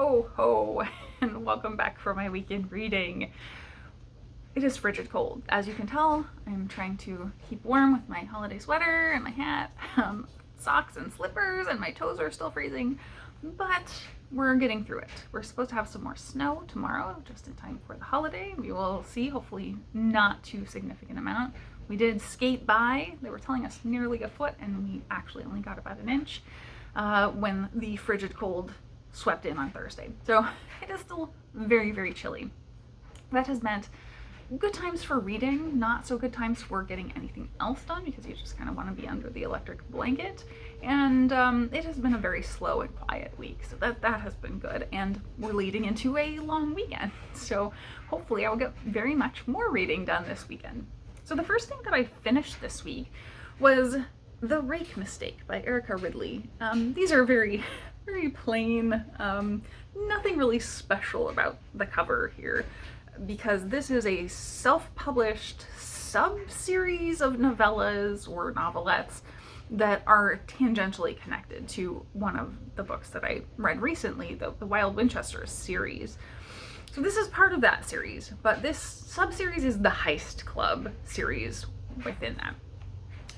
Ho ho, and welcome back for my weekend reading. It is frigid cold. As you can tell, I'm trying to keep warm with my holiday sweater and my hat, socks and slippers, and my toes are still freezing, but we're getting through it. We're supposed to have some more snow tomorrow, just in time for the holiday. We will see, hopefully not too significant amount. We did skate by. They were telling us nearly a foot, and we actually only got about an inch when the frigid cold swept in on Thursday. So it is still very, very chilly. That has meant good times for reading, not so good times for getting anything else done because you just kind of want to be under the electric blanket. And it has been a very slow and quiet week, so that has been good. And we're leading into a long weekend, so hopefully I will get very much more reading done this weekend. So the first thing that I finished this week was The Rake Mistake by Ridley. These are very plain, nothing really special about the cover here, because this is a self-published sub-series of novellas or novelettes that are tangentially connected to one of the books that I read recently, the Wild Winchesters series. So this is part of that series, but this sub-series is the Heist Club series within that.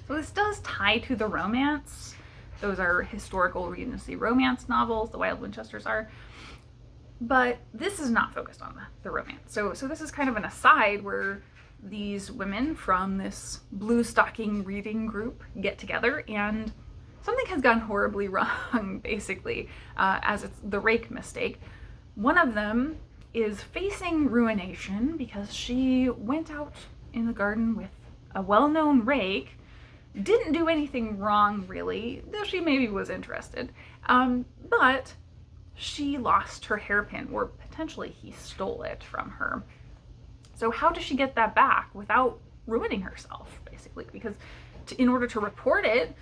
So this does tie to the romance. Those are historical Regency romance novels, the Wild Winchesters are. But this is not focused on the romance. So this is kind of an aside where these women from this blue stocking reading group get together and something has gone horribly wrong, basically, as it's the Rake Mistake. One of them is facing ruination because she went out in the garden with a well-known rake. Didn't do anything wrong, really, though she maybe was interested. But she lost her hairpin, or potentially he stole it from her. So how does she get that back without ruining herself, basically? Because in order to report it,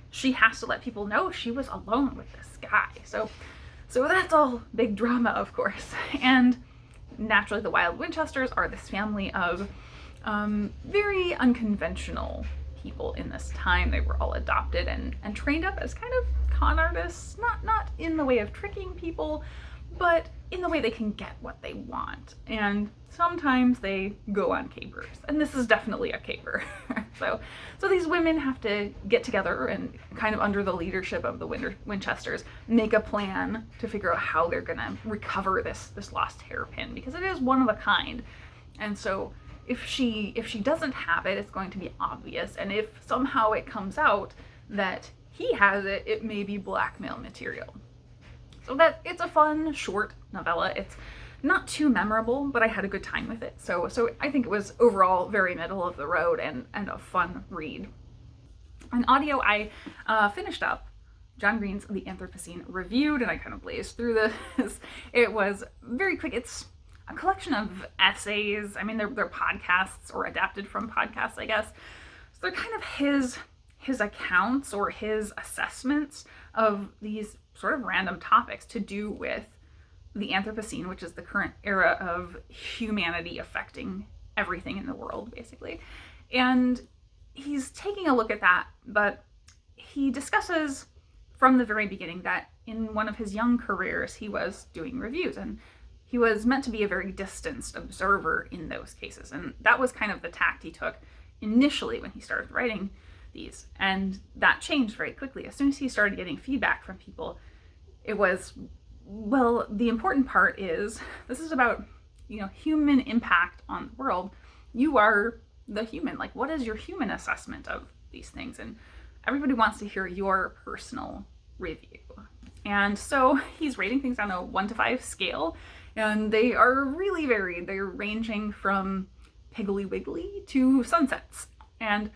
she has to let people know she was alone with this guy. So that's all big drama, of course. And naturally, the Wild Winchesters are this family of very unconventional people in this time. They were all adopted and trained up as kind of con artists, not in the way of tricking people, but in the way they can get what they want. And sometimes they go on capers, and this is definitely a caper. So these women have to get together and kind of under the leadership of the Winchesters make a plan to figure out how they're gonna recover this lost hairpin, because it is one of a kind. And so if she doesn't have it, it's going to be obvious. And if somehow it comes out that he has it, it may be blackmail material. So that it's a fun, short novella. It's not too memorable, but I had a good time with it. So I think it was overall very middle of the road and a fun read. On audio, I finished up John Green's The Anthropocene Reviewed, and I kind of blazed through this. It was very quick. It's a collection of essays. I mean, they're podcasts or adapted from podcasts, I guess. So they're kind of his accounts or his assessments of these sort of random topics to do with the Anthropocene, which is the current era of humanity affecting everything in the world, basically. And he's taking a look at that, but he discusses from the very beginning that in one of his young careers, he was doing reviews, and he was meant to be a very distanced observer in those cases. And that was kind of the tact he took initially when he started writing these. And that changed very quickly. As soon as he started getting feedback from people, it was, well, the important part is this is about, human impact on the world. You are the human. Like, what is your human assessment of these things? And everybody wants to hear your personal review. And so he's rating things on a 1 to 5 scale. And they are really varied. They're ranging from Piggly Wiggly to sunsets. And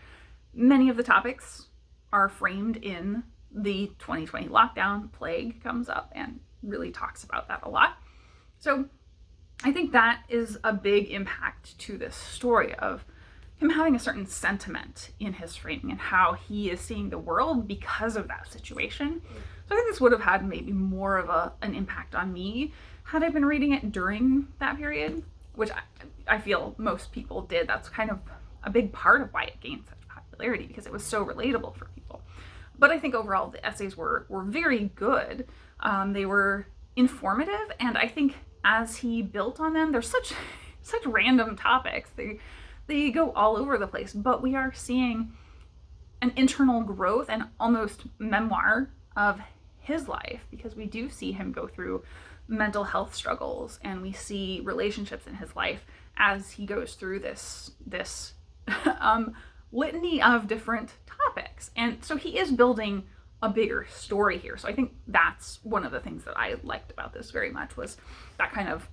many of the topics are framed in the 2020 lockdown. Plague comes up and really talks about that a lot. So I think that is a big impact to this story of him having a certain sentiment in his framing and how he is seeing the world because of that situation. So I think this would have had maybe more of an impact on me had I been reading it during that period, which I feel most people did. That's kind of a big part of why it gained such popularity, because it was so relatable for people. But I think overall the essays were very good. They were informative, and I think as he built on them, they're such random topics. They go all over the place, but we are seeing an internal growth and almost memoir of his life, because we do see him go through mental health struggles, and we see relationships in his life as he goes through this litany of different topics. And so he is building a bigger story here. So I think that's one of the things that I liked about this very much, was that kind of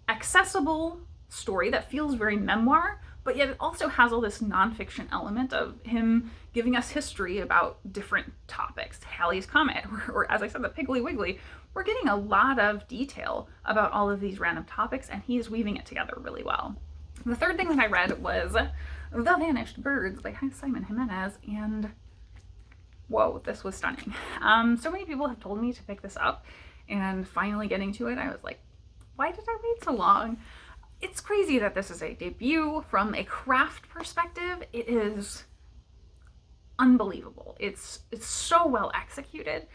accessible story that feels very memoir, but yet it also has all this nonfiction element of him giving us history about different topics. Halley's Comet, or as I said, the Piggly Wiggly. We're getting a lot of detail about all of these random topics, and he's weaving it together really well. The third thing that I read was The Vanished Birds by Simon Jimenez, and whoa, this was stunning. So many people have told me to pick this up, and finally getting to it, I was like, why did I wait so long? It's crazy that this is a debut. From a craft perspective, it is unbelievable. It's so well executed.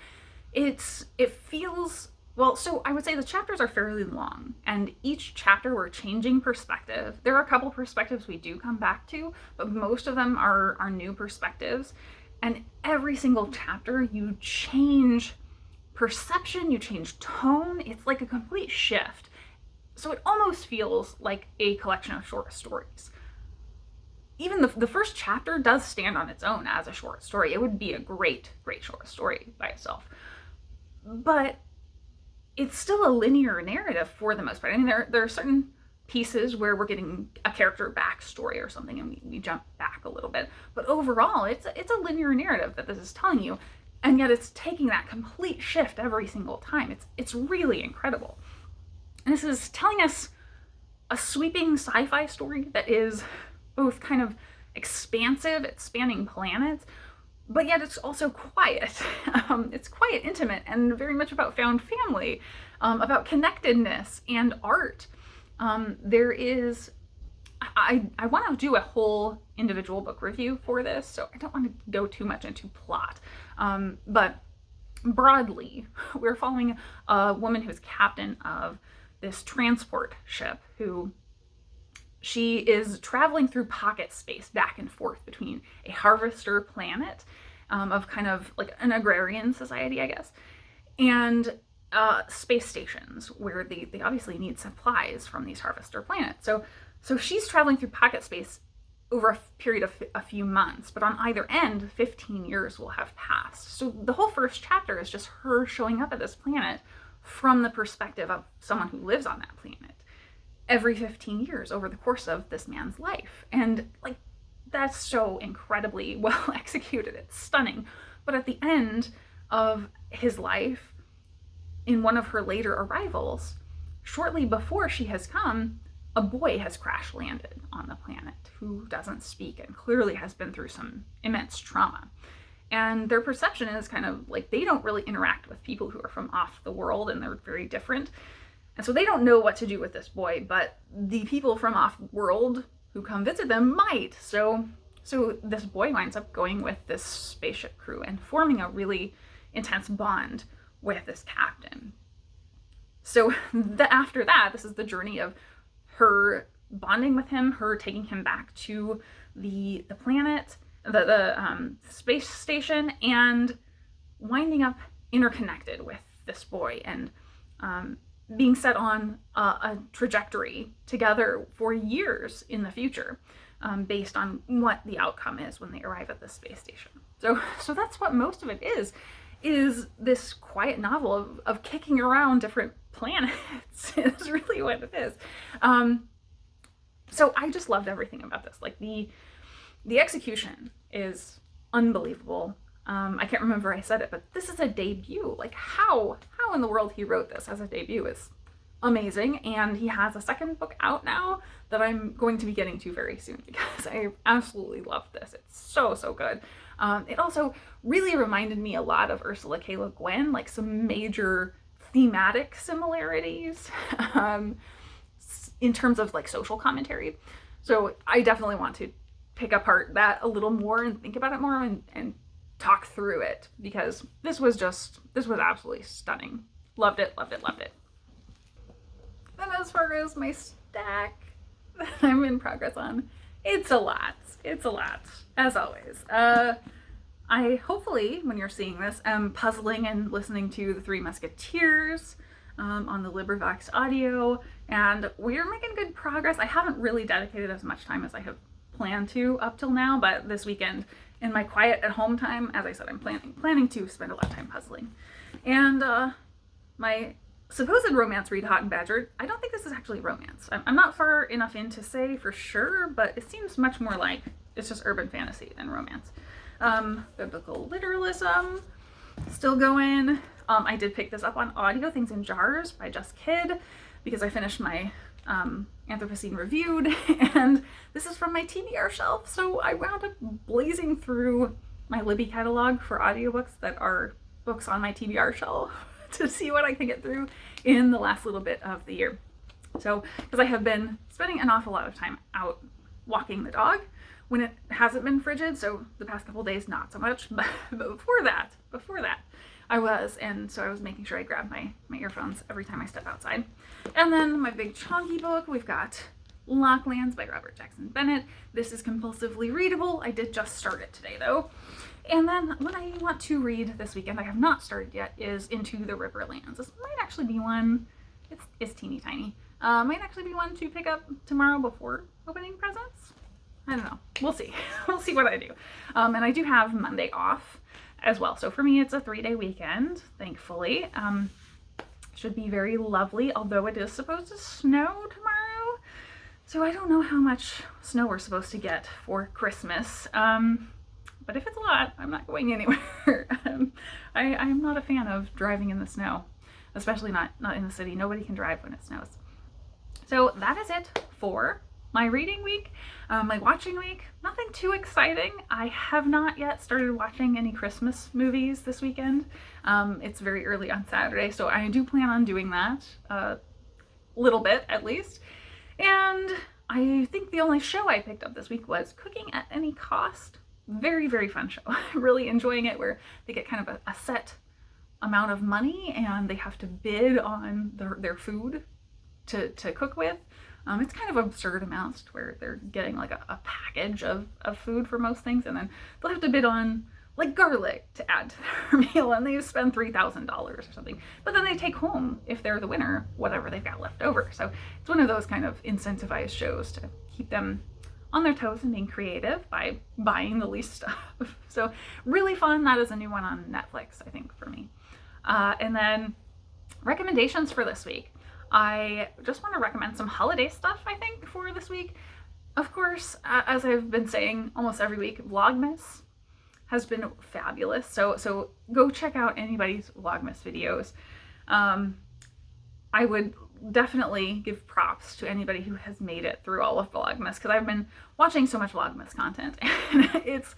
It feels, well, so I would say the chapters are fairly long, and each chapter we're changing perspective. There are a couple perspectives we do come back to, but most of them are new perspectives. And every single chapter you change perception, you change tone. It's like a complete shift. So it almost feels like a collection of short stories. Even the first chapter does stand on its own as a short story. It would be a great short story by itself. But it's still a linear narrative for the most part. I mean, there are certain pieces where we're getting a character backstory or something, and we jump back a little bit. But overall, it's a linear narrative that this is telling you, and yet it's taking that complete shift every single time. It's really incredible. And this is telling us a sweeping sci-fi story that is both kind of expansive, it's spanning planets, but yet it's also quiet. It's quiet, intimate, and very much about found family, about connectedness and art. There is, I want to do a whole individual book review for this, so I don't want to go too much into plot. But broadly, we're following a woman who's captain of this transport ship, who she is traveling through pocket space back and forth between a harvester planet of kind of like an agrarian society, I guess, and space stations where they obviously need supplies from these harvester planets. So she's traveling through pocket space over a period of a few months, but on either end, 15 years will have passed. So the whole first chapter is just her showing up at this planet from the perspective of someone who lives on that planet every 15 years over the course of this man's life. And like, that's so incredibly well executed. It's stunning. But at the end of his life, in one of her later arrivals, shortly before she has come, a boy has crash landed on the planet who doesn't speak and clearly has been through some immense trauma. And their perception is kind of like they don't really interact with people who are from off the world, and they're very different. And so they don't know what to do with this boy, but the people from off world who come visit them might. So this boy winds up going with this spaceship crew and forming a really intense bond with this captain. So after that, this is the journey of her bonding with him, her taking him back to the planet, the space station, and winding up interconnected with this boy, and being set on a trajectory together for years in the future, based on what the outcome is when they arrive at the space station. So that's what most of it is this quiet novel of kicking around different planets. Is really what it is. So I just loved everything about this. Like the execution is unbelievable. I can't remember I said it, but this is a debut. Like how in the world he wrote this as a debut is amazing. And he has a second book out now that I'm going to be getting to very soon, because I absolutely love this. It's so good. It also really reminded me a lot of Ursula K. Le Guin, like some major thematic similarities in terms of like social commentary. So I definitely want to pick apart that a little more and think about it more and talk through it, because this was absolutely stunning. Loved it, loved it, loved it. Then as far as my stack that I'm in progress on, it's a lot. It's a lot, as always. I hopefully, when you're seeing this, am puzzling and listening to the Three Musketeers on the LibriVox audio, and we're making good progress. I haven't really dedicated as much time as I have planned to up till now, but this weekend in my quiet at home time, as I said, I'm planning to spend a lot of time puzzling. And my supposed romance read, Hot and Badgered, I don't think this is actually romance. I'm not far enough in to say for sure, but it seems much more like it's just urban fantasy than romance. Biblical Literalism, still going. I did pick this up on audio, Things in Jars by Jess because I finished my Anthropocene reviewed, and this is from my TBR shelf, so I wound up blazing through my Libby catalog for audiobooks that are books on my TBR shelf to see what I can get through in the last little bit of the year. So, because I have been spending an awful lot of time out walking the dog when it hasn't been frigid, so the past couple days not so much, but before that, I was, and so I was making sure I grabbed my earphones every time I step outside. And then my big chunky book, we've got Locklands by Robert Jackson Bennett. This is compulsively readable. I did just start it today though. And then what I want to read this weekend, I have not started yet, is Into the Riverlands. This might actually be one, it's teeny tiny, might actually be one to pick up tomorrow before opening presents. I don't know. We'll see. We'll see what I do. And I do have Monday off as well. So for me, it's a 3-day weekend, thankfully. Should be very lovely, although it is supposed to snow tomorrow. So I don't know how much snow we're supposed to get for Christmas. But if it's a lot, I'm not going anywhere. I'm not a fan of driving in the snow, especially not in the city. Nobody can drive when it snows. So that is it for my reading week. My watching week, nothing too exciting. I have not yet started watching any Christmas movies this weekend. It's very early on Saturday, so I do plan on doing that a little bit at least. And I think the only show I picked up this week was Cooking at Any Cost. Very, very fun show. I'm really enjoying it, where they get kind of a set amount of money and they have to bid on their food to cook with. It's kind of absurd amounts where they're getting like a package of food for most things, and then they'll have to bid on like garlic to add to their meal, and they spend $3,000 or something. But then they take home, if they're the winner, whatever they've got left over. So it's one of those kind of incentivized shows to keep them on their toes and being creative by buying the least stuff. So really fun. That is a new one on Netflix, I think, for me. And then recommendations for this week. I just want to recommend some holiday stuff, I think, for this week. Of course, as I've been saying almost every week, Vlogmas has been fabulous. So go check out anybody's Vlogmas videos. I would definitely give props to anybody who has made it through all of Vlogmas, because I've been watching so much Vlogmas content and it's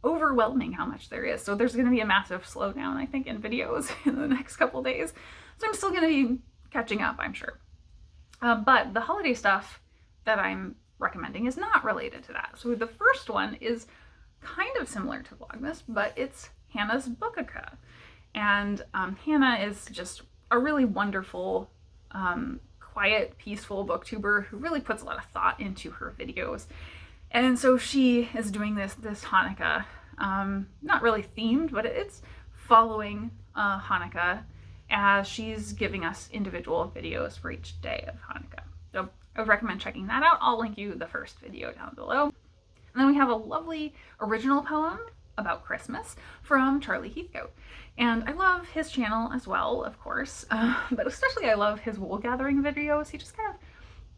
overwhelming how much there is. So there's going to be a massive slowdown, I think, in videos in the next couple days. So I'm still going to be catching up, I'm sure. But the holiday stuff that I'm recommending is not related to that. So the first one is kind of similar to Vlogmas, but it's Hannah's Bookica. And Hannah is just a really wonderful, quiet, peaceful booktuber who really puts a lot of thought into her videos. And so she is doing this Hanukkah, not really themed, but it's following Hanukkah, as she's giving us individual videos for each day of Hanukkah. So I would recommend checking that out. I'll link you the first video down below. And then we have a lovely original poem about Christmas from Charlie Heathcote. And I love his channel as well, of course, but especially I love his wool gathering videos. He just kind of,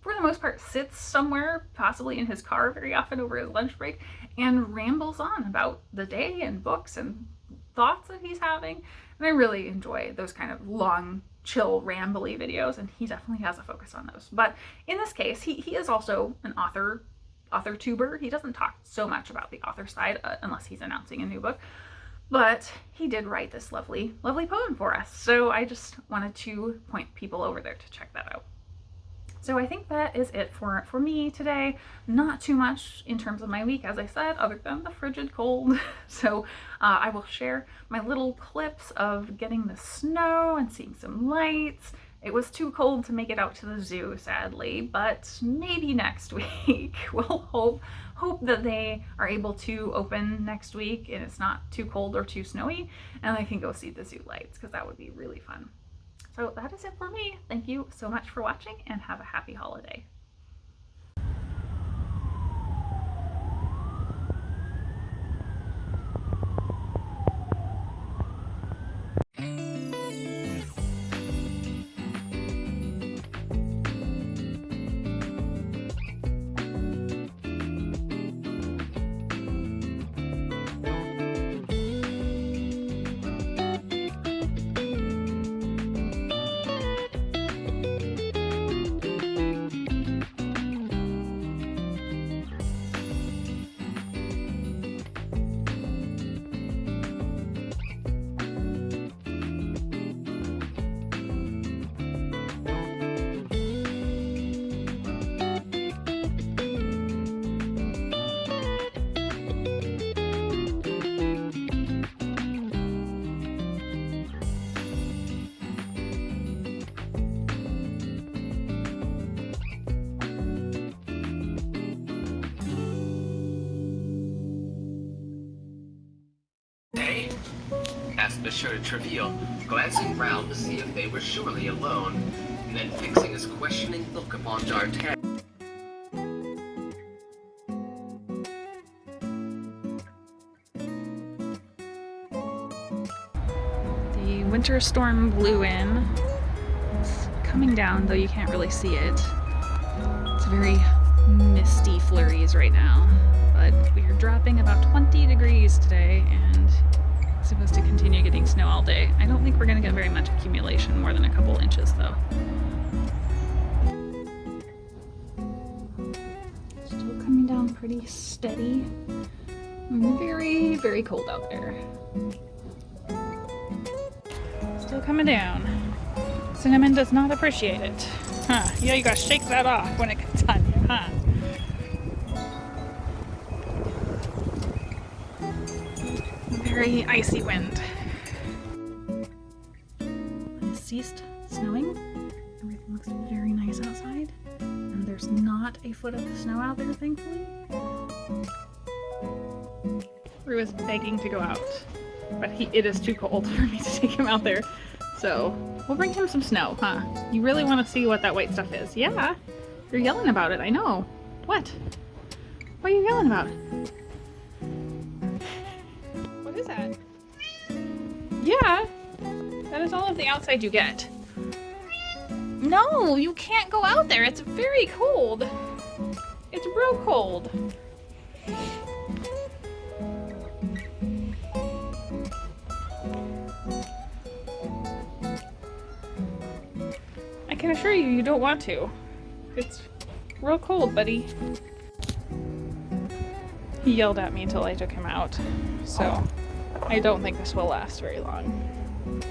for the most part, sits somewhere, possibly in his car very often over his lunch break, and rambles on about the day and books and thoughts that he's having. And I really enjoy those kind of long, chill, rambly videos, and he definitely has a focus on those. But in this case, he is also an author tuber. He doesn't talk so much about the author side unless he's announcing a new book, but he did write this lovely, lovely poem for us. So I just wanted to point people over there to check that out. So I think that is it for me today. Not too much in terms of my week, as I said, other than the frigid cold. So I will share my little clips of getting the snow and seeing some lights. It was too cold to make it out to the zoo, sadly, but maybe next week. We'll hope that they are able to open next week and it's not too cold or too snowy, and I can go see the zoo lights, because that would be really fun. So that is it for me. Thank you so much for watching, and have a happy holiday. Asked Monsieur de Treville, glancing round to see if they were surely alone, and then fixing his questioning look upon D'Artagnan. The winter storm blew in. It's coming down, though you can't really see it. It's very misty flurries right now, but we are dropping about 20 degrees today, and it's supposed to continue getting snow all day. I don't think we're going to get very much accumulation, more than a couple inches though. Still coming down pretty steady. Very, very cold out there. Still coming down. Cinnamon does not appreciate it. Huh, yeah, you gotta shake that off when it gets on you, huh? Very icy wind. It has ceased snowing. Everything looks very nice outside. And there's not a foot of snow out there, thankfully. Rue is begging to go out, but it is too cold for me to take him out there. So we'll bring him some snow, huh? You really want to see what that white stuff is? Yeah, you're yelling about it, I know. What? What are you yelling about? What is that? Yeah, that is all of the outside you get. No, you can't go out there. It's very cold. It's real cold. I can assure you, you don't want to. It's real cold, buddy. He yelled at me until I took him out, so I don't think this will last very long.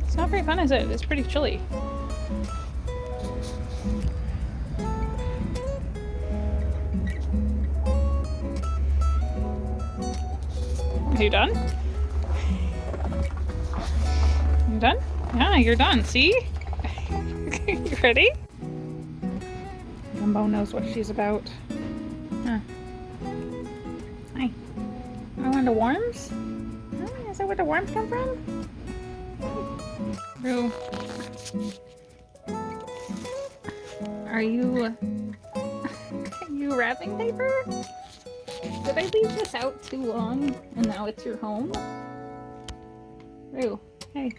It's not very fun, is it? It's pretty chilly. Are you done? You done? Yeah, you're done. See? You ready? Gumbo knows what she's about. Huh. Hi. I want the worms? Oh, is that where the worms come from? Rue. Are you wrapping paper? Did I leave this out too long and now it's your home? Rue, hey.